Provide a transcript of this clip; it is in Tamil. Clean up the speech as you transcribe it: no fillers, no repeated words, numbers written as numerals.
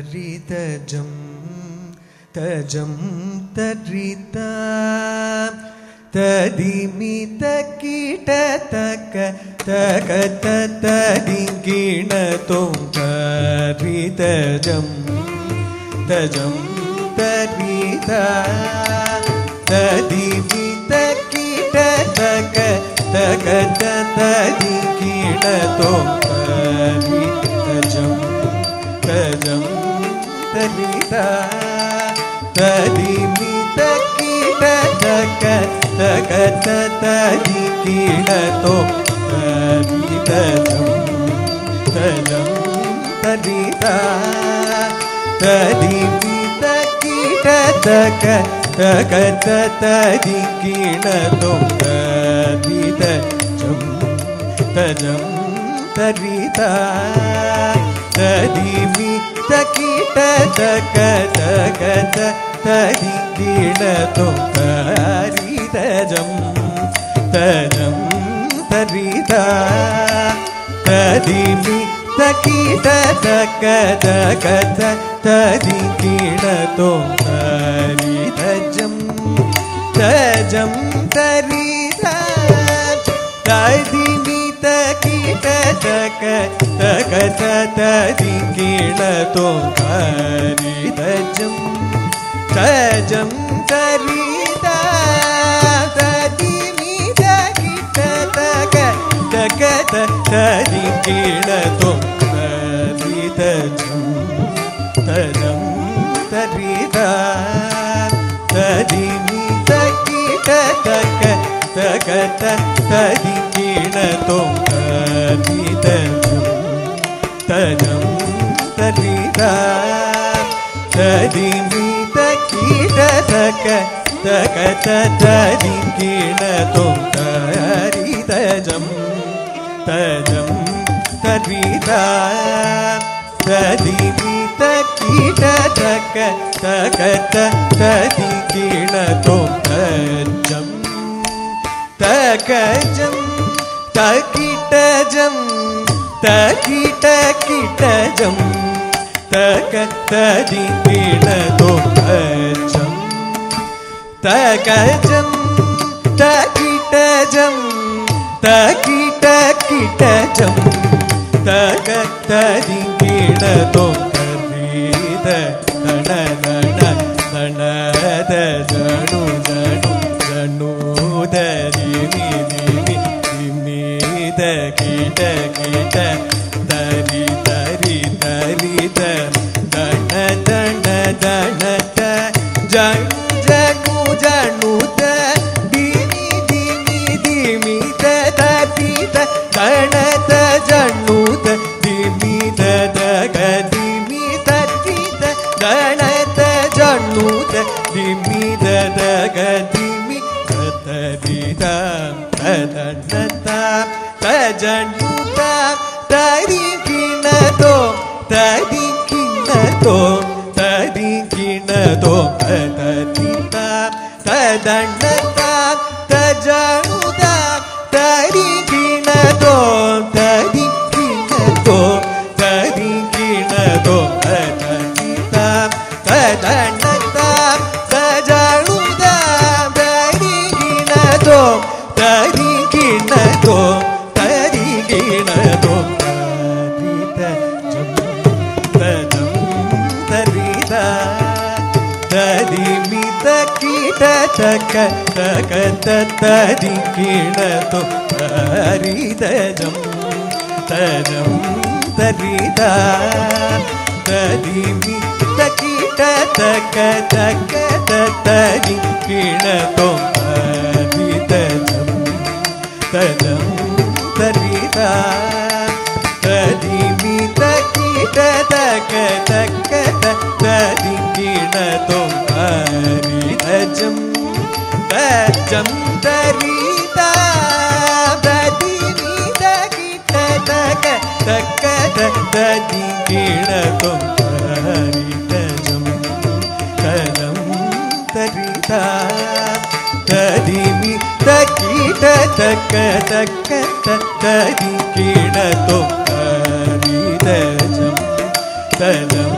தரிதஜம் தஜம் தரிதா ததிமித கீட தக தக ததிங்கிண தோங்கரிதஜம் தஜம் தரிதா ததிமித கீட தக தக ததிங்கிண தோங்கரிதஜம் தஜம் தரிதா ததிமித கீட தக தக ததிங்கிண தோங்கரிதஜம் தஜம் தரிதா ததிமித கீட தக தக ததிங்கிண தோங்கரிதஜம் தஜம் தரிதா ததிமித கீட தக தக ததிங்கிண தோங்கரிதஜம் தஜம் தரிதா ததிமித கீட தக தக ததிங்கிண தோங்கரிதஜம் தஜம் தரிதா ததிமித கீட தக தக ததிங்கிண தோங்கரிதஜம் தஜம் தரிதா ததிமித கீட தக தக ததிங்கிண தோங்கரிதஜம் தஜம் தரிதா ததிமித கீட தக தக ததிங்கிண தோங்கரிதஜம் தஜம் தரிதா ததிமித கீட தக தக ததிங்கிண தோங்கரிதஜம் தஜம் தரிதா ததிமித கீட தக தக ததிங்கிண தோங்கஜம் தகஜம் தகிடஜம் தகிட கிடஜம் தக ததிங்கிண தோங்கஜம் தகஜம் தகிடஜம் தகிட கிடஜம் தக ததிங்கிண தோங்கரித நன நன நனத ஜனு ஜனு ஜனுதரி மிதி மித கீட கீட தரி தரி தரித தன தன தனத ஜனு ஜனு ஜனுத திமி திமி திமித தரித தனத ஜனுத திமித தக திமி தரித தனத ஜனுத திமித தக திமி தரிதா தனத தஜனுத தரிங்கிண ததிங்கிண ததிங்கிண தரிதா ததனத தஜனுத தரிங்கிண ததிங்கிண ததிங்கிண தரிதா ததனத தஜனுத தரிங்கிண தரிங்கிண தரிங்கிண தரிதஜம் தஜம் தரிதா ததிமித கீட தக தக ததிங்கிண தோங்கரிதஜம் தஜம் தரிதா ததிமித கீட தக தக ததிங்கிண தோங்கரிதஜம் தஜம் தரிதா ததிமித கீட தக தக ததிங்கிண தோங்கரிதஜம் தஜம் தரிதா ததிமித கீட தக தக ததிங்கிண தோங்கரிதஜம் தஜம் தரிதா ததிமித கீட தக தக ததிங்கிண தோங்கரிதஜம் தஜம்